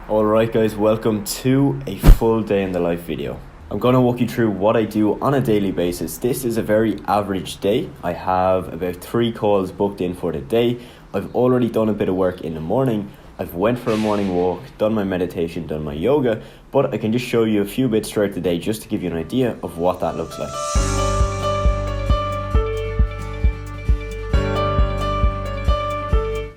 Alright guys, welcome to a full day in the life video. I'm going to walk you through what I do on a daily basis. This is a very average day. I have about 3 calls booked in for the day. I've already done a bit of work in the morning. I've went for a morning walk, done my meditation, done my yoga, but I can just show you a few bits throughout the day just to give you an idea of what that looks like.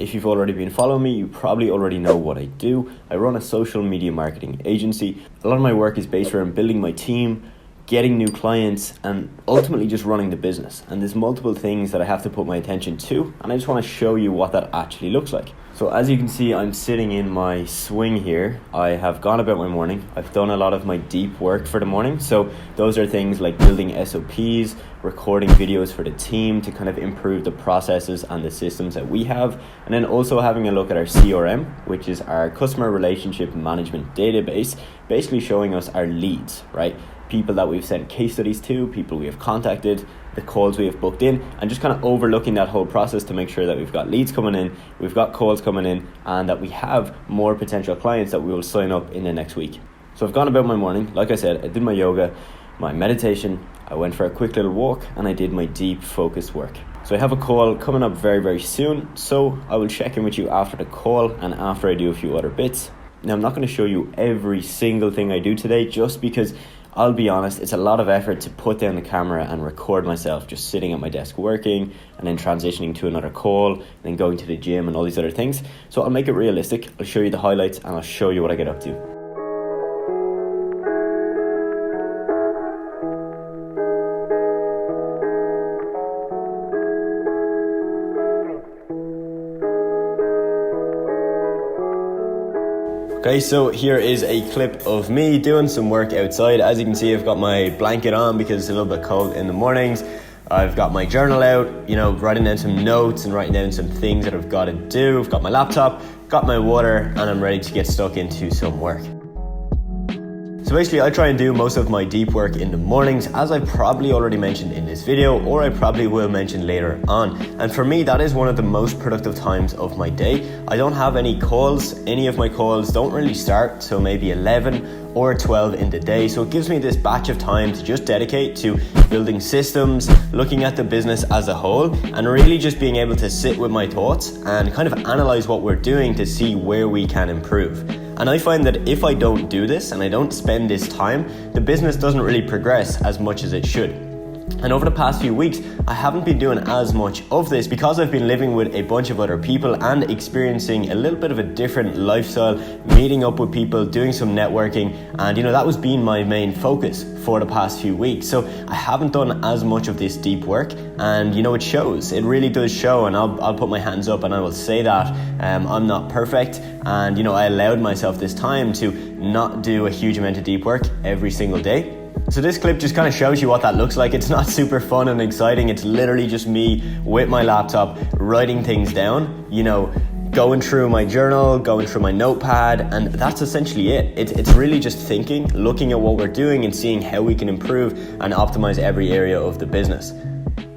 If you've already been following me, you probably already know what I do. I run a social media marketing agency. A lot of my work is based around building my team, getting new clients, and ultimately just running the business. And there's multiple things that I have to put my attention to, and I just want to show you what that actually looks like. So as you can see, I'm sitting in my swing here. I have gone about my morning. I've done a lot of my deep work for the morning. So those are things like building SOPs, recording videos for the team to kind of improve the processes and the systems that we have. And then also having a look at our CRM, which is our customer relationship management database, basically showing us our leads, right? People that we've sent case studies to, people we have contacted, the calls we have booked in, and just kind of overlooking that whole process to make sure that we've got leads coming in, we've got calls coming in, and that we have more potential clients that we will sign up in the next week. So I've gone about my morning. Like I said, I did my yoga, my meditation, I went for a quick little walk, and I did my deep focused work. So I have a call coming up very, very soon. So I will check in with you after the call and after I do a few other bits. Now, I'm not going to show you every single thing I do today just because I'll be honest, it's a lot of effort to put down the camera and record myself just sitting at my desk working and then transitioning to another call and then going to the gym and all these other things. So I'll make it realistic. I'll show you the highlights and I'll show you what I get up to. Okay, so here is a clip of me doing some work outside. As you can see, I've got my blanket on because it's a little bit cold in the mornings. I've got my journal out, writing down some notes and writing down some things that I've got to do. I've got my laptop, got my water, and I'm ready to get stuck into some work. So basically, I try and do most of my deep work in the mornings, as I probably already mentioned in this video, or I probably will mention later on. And for me, that is one of the most productive times of my day. I don't have any calls. Any of my calls don't really start till maybe 11 or 12 in the day. So it gives me this batch of time to just dedicate to building systems, looking at the business as a whole, and really just being able to sit with my thoughts and kind of analyze what we're doing to see where we can improve. And I find that if I don't do this and I don't spend this time, the business doesn't really progress as much as it should. And over the past few weeks, I haven't been doing as much of this because I've been living with a bunch of other people and experiencing a little bit of a different lifestyle, meeting up with people, doing some networking, and that was being my main focus for the past few weeks. So I haven't done as much of this deep work, and it shows. It really does show, and I'll put my hands up and I will say that I'm not perfect, and I allowed myself this time to not do a huge amount of deep work every single day. So this clip just kind of shows you what that looks like. It's not super fun and exciting. It's literally just me with my laptop writing things down, going through my journal, going through my notepad, and that's essentially it. It's really just thinking, looking at what we're doing and seeing how we can improve and optimize every area of the business.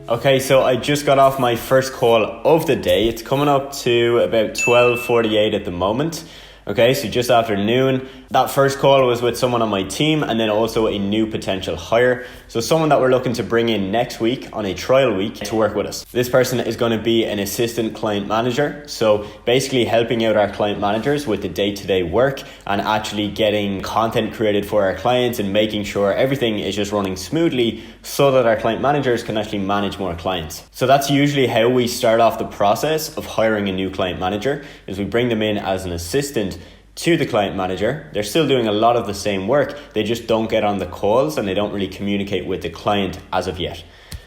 Okay, so I just got off my first call of the day. It's coming up to about 12:48 at the moment. Okay, so just after noon. That first call was with someone on my team and then also a new potential hire. So someone that we're looking to bring in next week on a trial week to work with us. This person is going to be an assistant client manager. So basically helping out our client managers with the day-to-day work and actually getting content created for our clients and making sure everything is just running smoothly so that our client managers can actually manage more clients. So that's usually how we start off the process of hiring a new client manager, is we bring them in as an assistant to the client manager. They're still doing a lot of the same work. They just don't get on the calls and they don't really communicate with the client as of yet.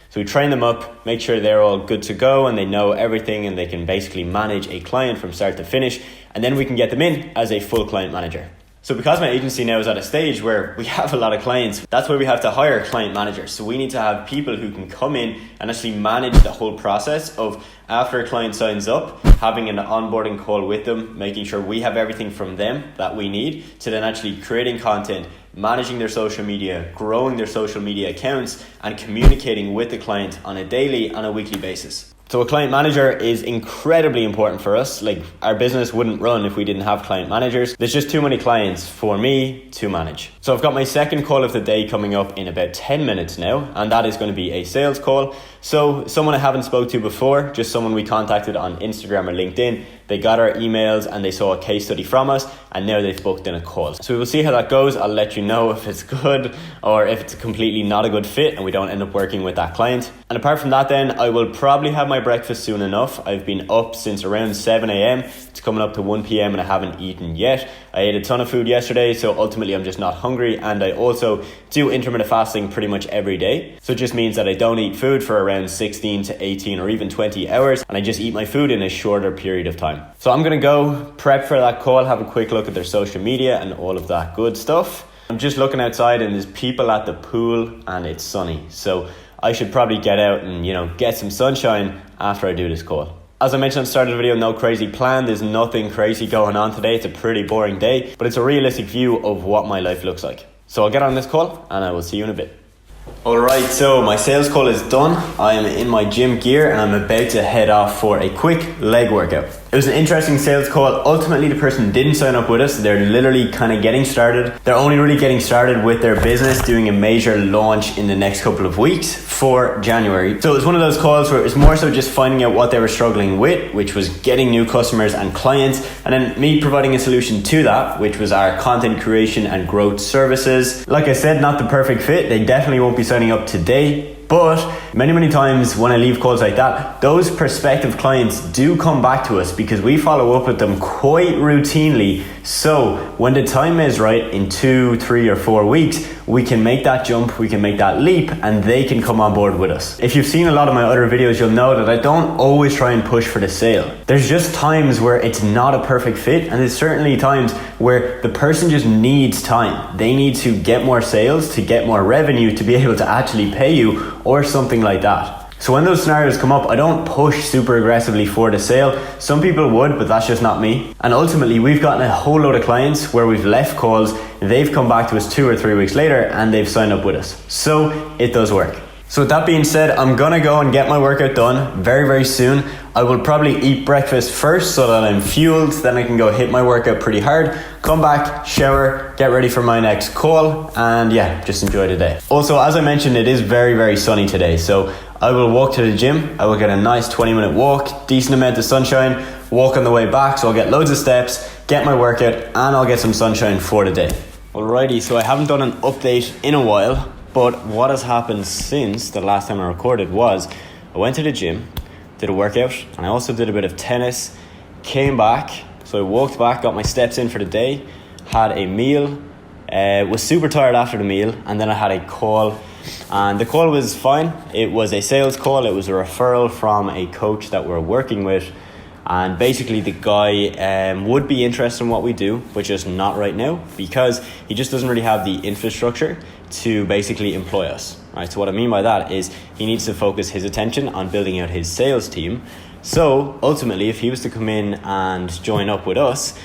So we train them up, make sure they're all good to go and they know everything and they can basically manage a client from start to finish. And then we can get them in as a full client manager. So because my agency now is at a stage where we have a lot of clients, that's where we have to hire client managers. So we need to have people who can come in and actually manage the whole process of, after a client signs up, having an onboarding call with them, making sure we have everything from them that we need, to then actually creating content, managing their social media, growing their social media accounts, and communicating with the client on a daily and a weekly basis. So a client manager is incredibly important for us. Like, our business wouldn't run if we didn't have client managers. There's just too many clients for me to manage. So I've got my second call of the day coming up in about 10 minutes now, and that is going to be a sales call. So someone I haven't spoke to before, just someone we contacted on Instagram or LinkedIn. They got our emails and they saw a case study from us, and now they've booked in a call. So we'll see how that goes. I'll let you know if it's good or if it's completely not a good fit and we don't end up working with that client. And apart from that, then I will probably have my breakfast soon enough. I've been up since around 7 a.m. It's coming up to 1 p.m. and I haven't eaten yet. I ate a ton of food yesterday, so ultimately I'm just not hungry. And I also do intermittent fasting pretty much every day. So it just means that I don't eat food for around 16 to 18 or even 20 hours. And I just eat my food in a shorter period of time. So I'm going to go prep for that call, have a quick look at their social media and all of that good stuff. I'm just looking outside and there's people at the pool and it's sunny. So I should probably get out and, get some sunshine after I do this call. As I mentioned at the start of the video, no crazy plan. There's nothing crazy going on today. It's a pretty boring day, but it's a realistic view of what my life looks like. So I'll get on this call and I will see you in a bit. Alright, so my sales call is done. I am in my gym gear and I'm about to head off for a quick leg workout. It was an interesting sales call. Ultimately, the person didn't sign up with us. They're literally kind of getting started. They're only really getting started with their business, doing a major launch in the next couple of weeks for January. So it was one of those calls where it was more so just finding out what they were struggling with, which was getting new customers and clients, and then me providing a solution to that, which was our content creation and growth services. Like I said, not the perfect fit. They definitely won't be signing up today. But many times when I leave calls like that, those prospective clients do come back to us because we follow up with them quite routinely. So when the time is right, in 2, 3 or 4 weeks, we can make that jump, we can make that leap, and they can come on board with us. If you've seen a lot of my other videos, you'll know that I don't always try and push for the sale. There's just times where it's not a perfect fit, and there's certainly times where the person just needs time. They need to get more sales, to get more revenue, to be able to actually pay you, or something like that. So when those scenarios come up, I don't push super aggressively for the sale. Some people would, but that's just not me. And ultimately, we've gotten a whole load of clients where we've left calls, they've come back to us 2 or 3 weeks later, and they've signed up with us. So it does work. So with that being said, I'm gonna go and get my workout done very soon. I will probably eat breakfast first so that I'm fueled, then I can go hit my workout pretty hard, come back, shower, get ready for my next call, and just enjoy the day. Also, as I mentioned, it is very sunny today, so I will walk to the gym. I will get a nice 20-minute walk, decent amount of sunshine, walk on the way back, so I'll get loads of steps, get my workout, and I'll get some sunshine for the day. Alrighty, so I haven't done an update in a while, but what has happened since the last time I recorded was I went to the gym, did a workout, and I also did a bit of tennis, came back, so I walked back, got my steps in for the day, had a meal, was super tired after the meal, and then I had a call, and the call was fine. It was a sales call. It was a referral from a coach that we're working with, and basically the guy would be interested in what we do, but just not right now because he just doesn't really have the infrastructure to basically employ us, right? So what I mean by that is he needs to focus his attention on building out his sales team. So ultimately, if he was to come in and join up with us,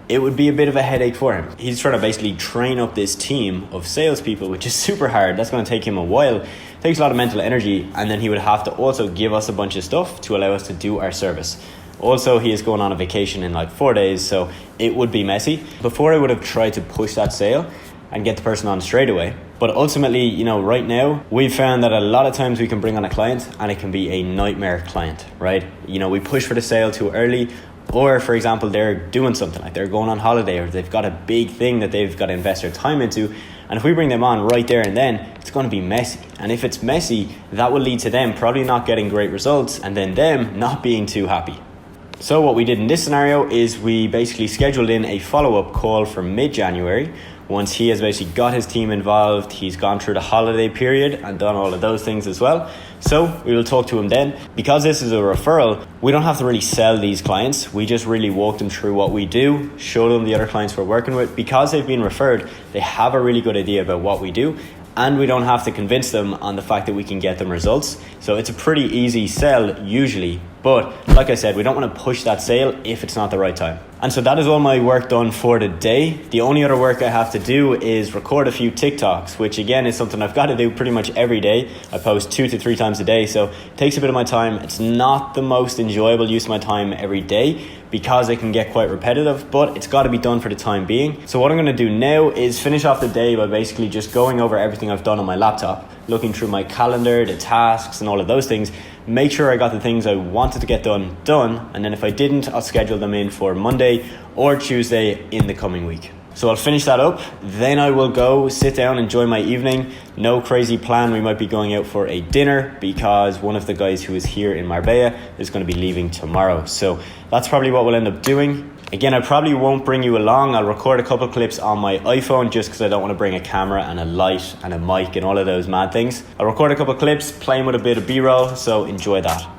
it would be a bit of a headache for him. He's trying to basically train up this team of salespeople, which is super hard. That's going to take him a while. It takes a lot of mental energy, and then he would have to also give us a bunch of stuff to allow us to do our service. Also, he is going on a vacation in like 4 days, so it would be messy. Before I would have tried to push that sale and get the person on straight away. But ultimately, right now, we've found that a lot of times we can bring on a client and it can be a nightmare client, right? We push for the sale too early, or for example, they're doing something like they're going on holiday or they've got a big thing that they've got to invest their time into. And if we bring them on right there and then, it's going to be messy. And if it's messy, that will lead to them probably not getting great results and then them not being too happy. So what we did in this scenario is we basically scheduled in a follow-up call for mid-January. Once he has basically got his team involved, he's gone through the holiday period and done all of those things as well. So we will talk to him then. Because this is a referral, we don't have to really sell these clients. We just really walk them through what we do, show them the other clients we're working with. Because they've been referred, they have a really good idea about what we do. And we don't have to convince them on the fact that we can get them results. So it's a pretty easy sell usually But like I said, we don't want to push that sale if it's not the right time. And so that is all my work done for the day. The only other work I have to do is record a few TikToks, which again is something I've got to do pretty much every day. I post 2 to 3 times a day, so it takes a bit of my time. It's not the most enjoyable use of my time every day because it can get quite repetitive, but it's got to be done for the time being. So what I'm going to do now is finish off the day by basically just going over everything I've done on my laptop, looking through my calendar, the tasks and all of those things, make sure I got the things I wanted to get done, and then if I didn't, I'll schedule them in for Monday or Tuesday in the coming week. So I'll finish that up, then I will go sit down, enjoy my evening. No crazy plan, we might be going out for a dinner because one of the guys who is here in Marbella is going to be leaving tomorrow. So that's probably what we'll end up doing. Again, I probably won't bring you along. I'll record a couple clips on my iPhone just because I don't want to bring a camera and a light and a mic and all of those mad things. I'll record a couple clips, playing with a bit of B-roll, so enjoy that.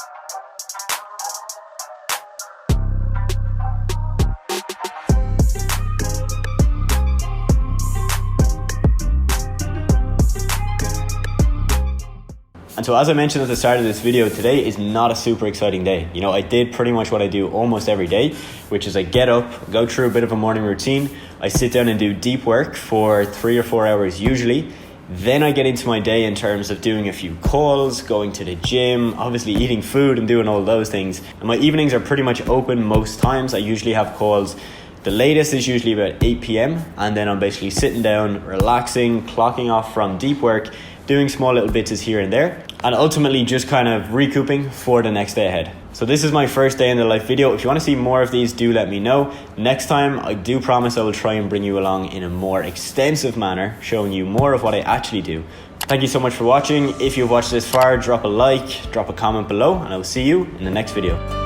And so as I mentioned at the start of this video, today is not a super exciting day. You know, I did pretty much what I do almost every day, which is I get up, go through a bit of a morning routine. I sit down and do deep work for 3 or 4 hours usually. Then I get into my day in terms of doing a few calls, going to the gym, obviously eating food and doing all those things. And my evenings are pretty much open most times. I usually have calls. The latest is usually about 8 p.m. and then I'm basically sitting down, relaxing, clocking off from deep work, doing small little bits here and there, and ultimately just kind of recouping for the next day ahead. So this is my first day in the life video. If you want to see more of these, do let me know. Next time, I do promise I will try and bring you along in a more extensive manner, showing you more of what I actually do. Thank you so much for watching. If you've watched this far, drop a like, drop a comment below, and I will see you in the next video.